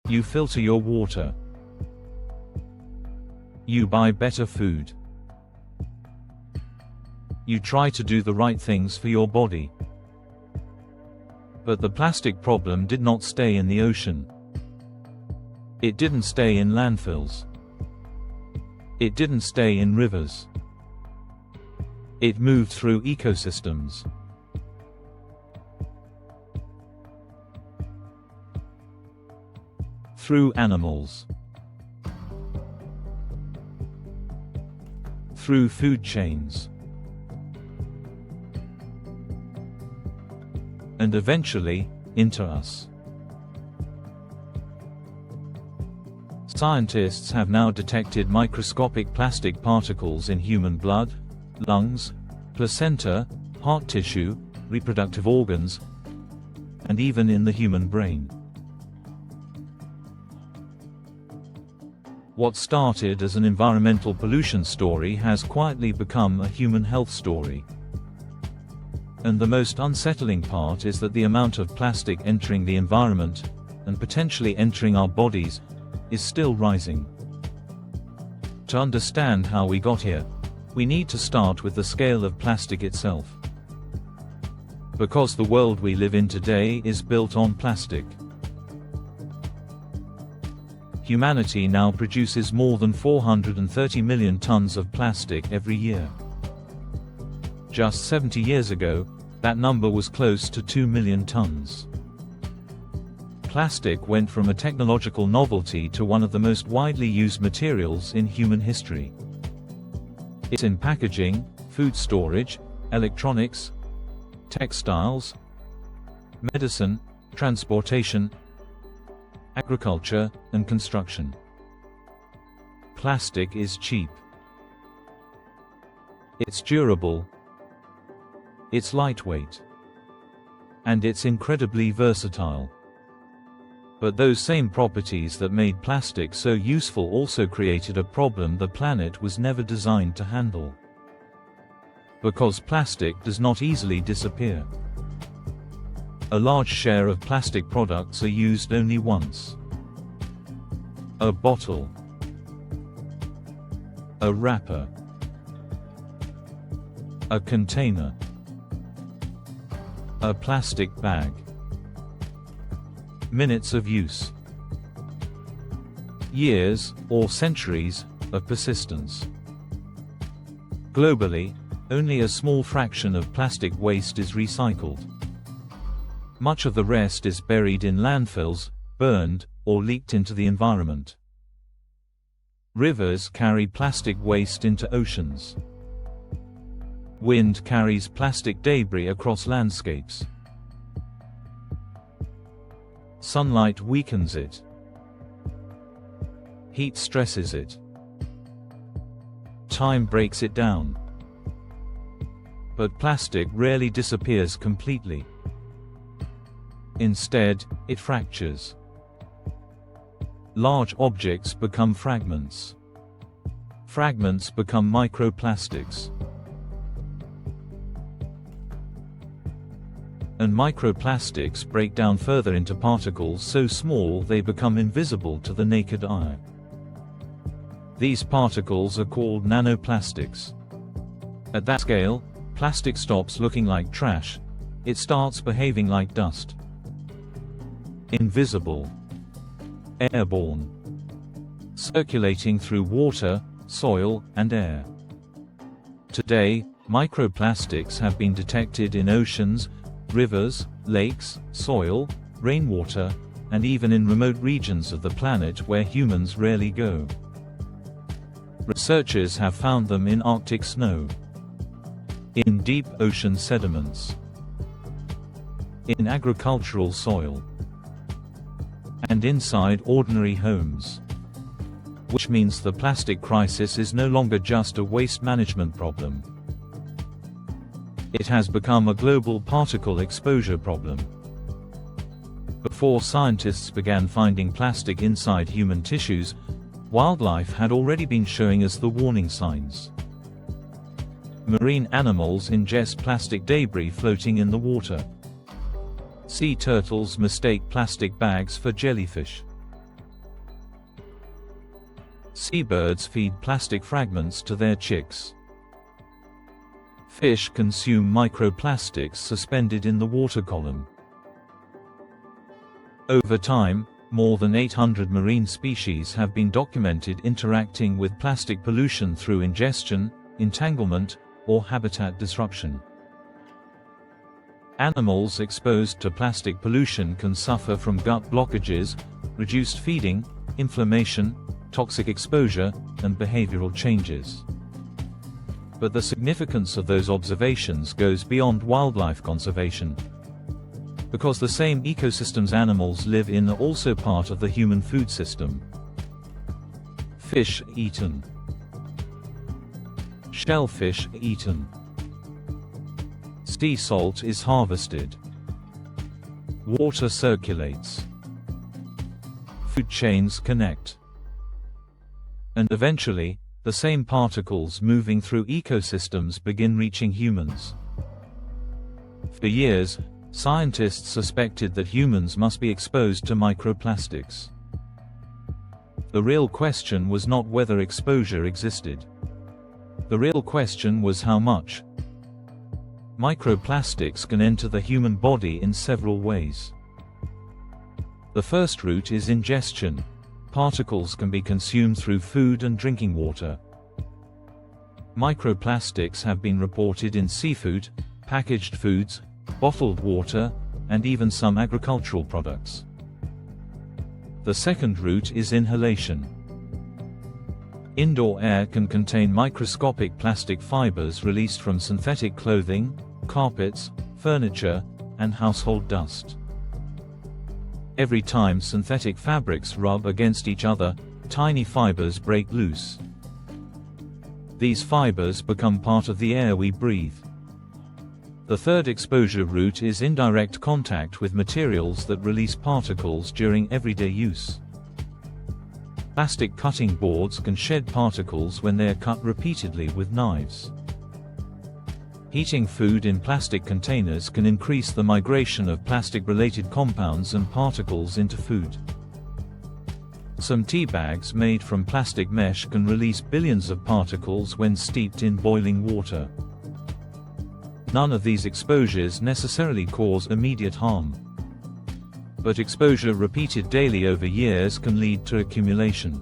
You filter your water. You buy better food. You try to do the right things for your body. But the plastic problem did not stay in the ocean. It didn't stay in landfills. It didn't stay in rivers. It moved through ecosystems. Through animals. Through food chains. And eventually, into us. Scientists have now detected microscopic plastic particles in human blood, lungs, placenta, heart tissue, reproductive organs, and even in the human brain. What started as an environmental pollution story has quietly become a human health story. And the most unsettling part is that the amount of plastic entering the environment, and potentially entering our bodies, is still rising. To understand how we got here, we need to start with the scale of plastic itself. Because the world we live in today is built on plastic. Humanity now produces more than 430 million tons of plastic every year. Just 70 years ago, that number was close to 2 million tons. Plastic went from a technological novelty to one of the most widely used materials in human history. It's in packaging, food storage, electronics, textiles, medicine, transportation, agriculture, and construction. Plastic is cheap. It's durable. It's lightweight. And it's incredibly versatile. But those same properties that made plastic so useful also created a problem the planet was never designed to handle. Because plastic does not easily disappear. A large share of plastic products are used only once. A bottle. A wrapper. A container. A plastic bag. Minutes of use. Years, or centuries, of persistence. Globally, only a small fraction of plastic waste is recycled. Much of the rest is buried in landfills, burned, or leaked into the environment. Rivers carry plastic waste into oceans. Wind carries plastic debris across landscapes. Sunlight weakens it. Heat stresses it. Time breaks it down. But plastic rarely disappears completely. Instead, it fractures. Large objects become fragments. Fragments become microplastics. And microplastics break down further into particles so small they become invisible to the naked eye. These particles are called nanoplastics. At that scale, plastic stops looking like trash. It starts behaving like dust. Invisible. Airborne. Circulating through water, soil, and air. Today, microplastics have been detected in oceans, rivers, lakes, soil, rainwater, and even in remote regions of the planet where humans rarely go. Researchers have found them in Arctic snow, in deep ocean sediments, in agricultural soil, and inside ordinary homes. Which means the plastic crisis is no longer just a waste management problem. It has become a global particle exposure problem. Before scientists began finding plastic inside human tissues, wildlife had already been showing us the warning signs. Marine animals ingest plastic debris floating in the water. Sea turtles mistake plastic bags for jellyfish. Seabirds feed plastic fragments to their chicks. Fish consume microplastics suspended in the water column. Over time, more than 800 marine species have been documented interacting with plastic pollution through ingestion, entanglement, or habitat disruption. Animals exposed to plastic pollution can suffer from gut blockages, reduced feeding, inflammation, toxic exposure, and behavioral changes. But the significance of those observations goes beyond wildlife conservation, because the same ecosystems animals live in are also part of the human food system. Fish eaten. Shellfish eaten. Sea salt is harvested. Water circulates. Food chains connect. And eventually, the same particles moving through ecosystems begin reaching humans. For years, scientists suspected that humans must be exposed to microplastics. The real question was not whether exposure existed. The real question was how much. Microplastics can enter the human body in several ways. The first route is ingestion. Particles can be consumed through food and drinking water. Microplastics have been reported in seafood, packaged foods, bottled water, and even some agricultural products. The second route is inhalation. Indoor air can contain microscopic plastic fibers released from synthetic clothing, carpets, furniture, and household dust. Every time synthetic fabrics rub against each other, tiny fibers break loose. These fibers become part of the air we breathe. The third exposure route is indirect contact with materials that release particles during everyday use. Plastic cutting boards can shed particles when they are cut repeatedly with knives. Heating food in plastic containers can increase the migration of plastic-related compounds and particles into food. Some tea bags made from plastic mesh can release billions of particles when steeped in boiling water. None of these exposures necessarily cause immediate harm. But exposure repeated daily over years can lead to accumulation.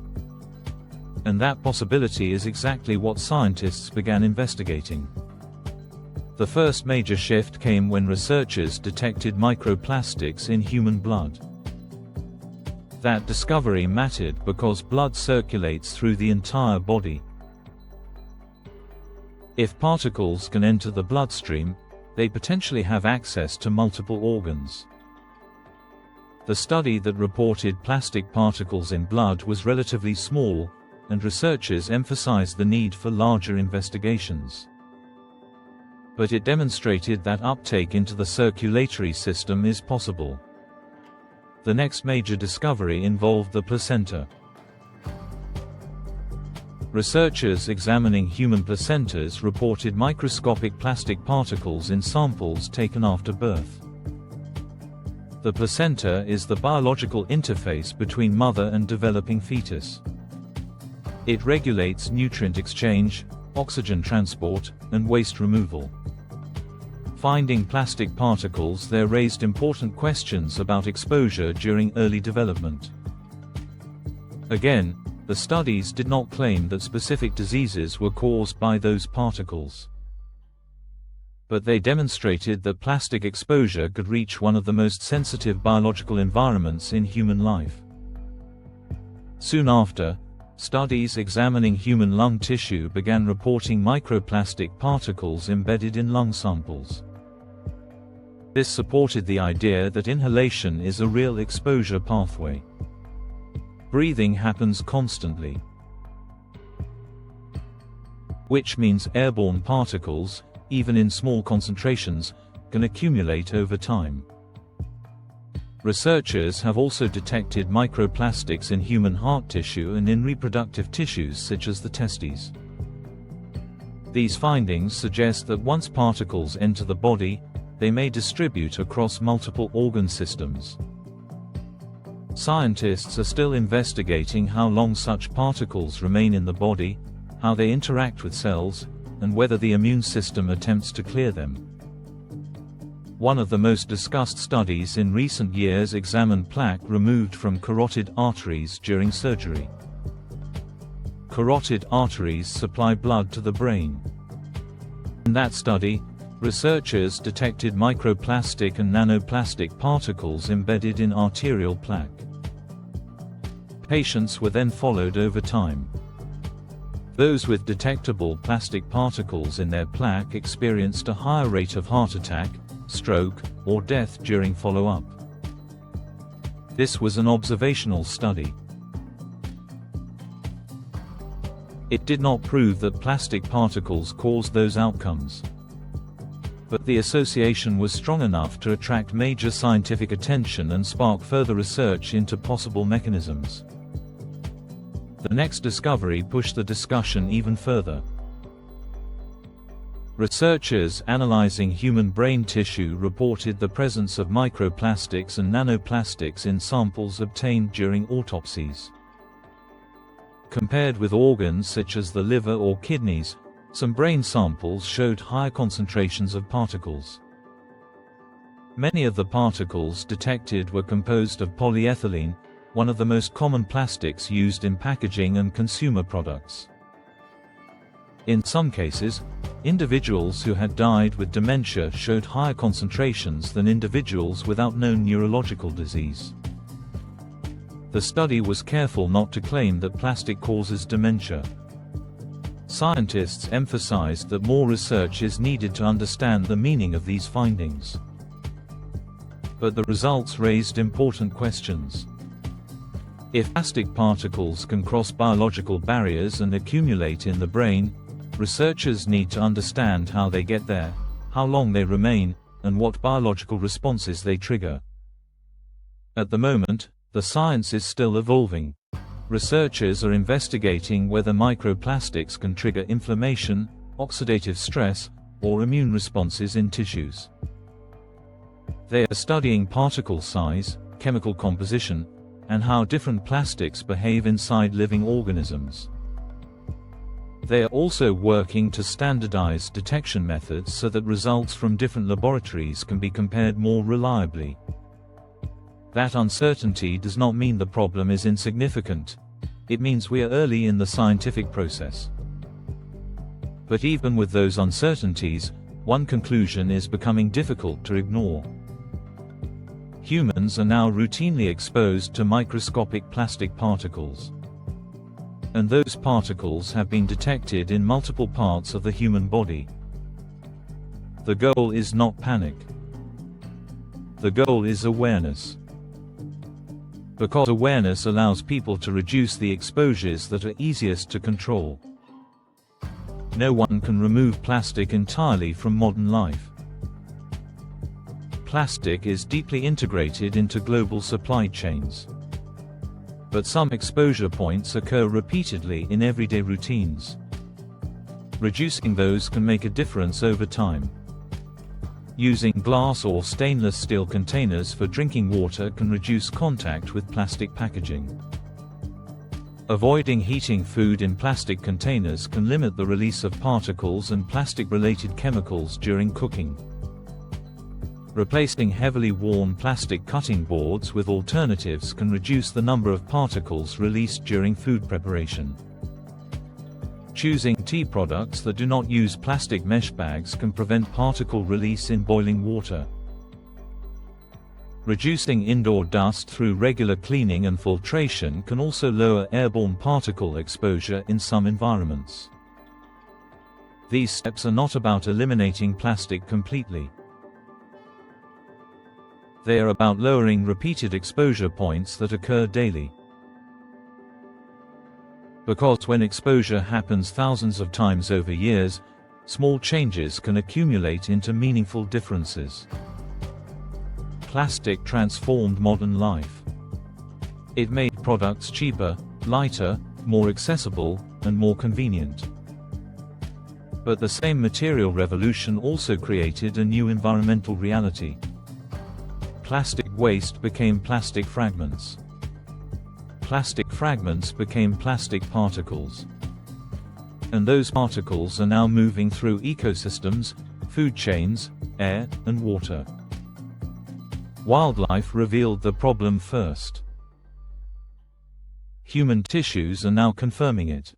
And that possibility is exactly what scientists began investigating. The first major shift came when researchers detected microplastics in human blood. That discovery mattered because blood circulates through the entire body. If particles can enter the bloodstream, they potentially have access to multiple organs. The study that reported plastic particles in blood was relatively small, and researchers emphasized the need for larger investigations. But it demonstrated that uptake into the circulatory system is possible. The next major discovery involved the placenta. Researchers examining human placentas reported microscopic plastic particles in samples taken after birth. The placenta is the biological interface between mother and developing fetus. It regulates nutrient exchange, oxygen transport, and waste removal. Finding plastic particles there raised important questions about exposure during early development. Again, the studies did not claim that specific diseases were caused by those particles. But they demonstrated that plastic exposure could reach one of the most sensitive biological environments in human life. Soon after, studies examining human lung tissue began reporting microplastic particles embedded in lung samples. This supported the idea that inhalation is a real exposure pathway. Breathing happens constantly, which means airborne particles, even in small concentrations, can accumulate over time. Researchers have also detected microplastics in human heart tissue and in reproductive tissues such as the testes. These findings suggest that once particles enter the body, they may distribute across multiple organ systems. Scientists are still investigating how long such particles remain in the body, how they interact with cells, and whether the immune system attempts to clear them. One of the most discussed studies in recent years examined plaque removed from carotid arteries during surgery. Carotid arteries supply blood to the brain. In that study, researchers detected microplastic and nanoplastic particles embedded in arterial plaque. Patients were then followed over time. Those with detectable plastic particles in their plaque experienced a higher rate of heart attack, stroke, or death during follow-up. This was an observational study. It did not prove that plastic particles caused those outcomes. But the association was strong enough to attract major scientific attention and spark further research into possible mechanisms. The next discovery pushed the discussion even further. Researchers analyzing human brain tissue reported the presence of microplastics and nanoplastics in samples obtained during autopsies. Compared with organs such as the liver or kidneys, some brain samples showed higher concentrations of particles. Many of the particles detected were composed of polyethylene, one of the most common plastics used in packaging and consumer products. In some cases, individuals who had died with dementia showed higher concentrations than individuals without known neurological disease. The study was careful not to claim that plastic causes dementia. Scientists emphasized that more research is needed to understand the meaning of these findings. But the results raised important questions. If plastic particles can cross biological barriers and accumulate in the brain, researchers need to understand how they get there, how long they remain, and what biological responses they trigger. At the moment, the science is still evolving. Researchers are investigating whether microplastics can trigger inflammation, oxidative stress, or immune responses in tissues. They are studying particle size, chemical composition, and how different plastics behave inside living organisms. They are also working to standardize detection methods so that results from different laboratories can be compared more reliably. That uncertainty does not mean the problem is insignificant. It means we are early in the scientific process. But even with those uncertainties, one conclusion is becoming difficult to ignore. Humans are now routinely exposed to microscopic plastic particles. And those particles have been detected in multiple parts of the human body. The goal is not panic. The goal is awareness. Because awareness allows people to reduce the exposures that are easiest to control. No one can remove plastic entirely from modern life. Plastic is deeply integrated into global supply chains. But some exposure points occur repeatedly in everyday routines. Reducing those can make a difference over time. Using glass or stainless steel containers for drinking water can reduce contact with plastic packaging. Avoiding heating food in plastic containers can limit the release of particles and plastic-related chemicals during cooking. Replacing heavily worn plastic cutting boards with alternatives can reduce the number of particles released during food preparation. Choosing tea products that do not use plastic mesh bags can prevent particle release in boiling water. Reducing indoor dust through regular cleaning and filtration can also lower airborne particle exposure in some environments. These steps are not about eliminating plastic completely. They are about lowering repeated exposure points that occur daily. Because when exposure happens thousands of times over years, small changes can accumulate into meaningful differences. Plastic transformed modern life. It made products cheaper, lighter, more accessible, and more convenient. But the same material revolution also created a new environmental reality. Plastic waste became plastic fragments. plastic fragments became plastic particles. And those particles are now moving through ecosystems, food chains, air, and water. Wildlife revealed the problem first. Human tissues are now confirming it.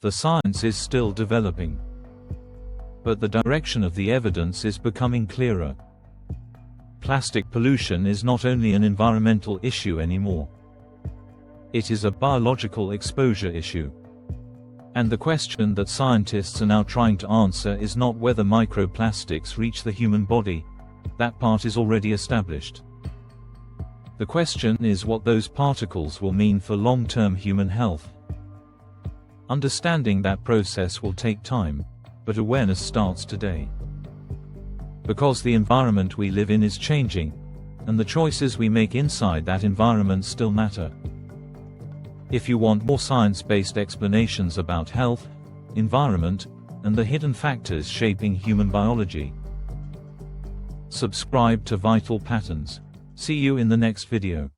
The science is still developing. But the direction of the evidence is becoming clearer. Plastic pollution is not only an environmental issue anymore. It is a biological exposure issue. And the question that scientists are now trying to answer is not whether microplastics reach the human body. That part is already established. The question is what those particles will mean for long-term human health. Understanding that process will take time, but awareness starts today. Because the environment we live in is changing, and the choices we make inside that environment still matter. If you want more science-based explanations about health, environment, and the hidden factors shaping human biology, subscribe to Vital Patterns. See you in the next video.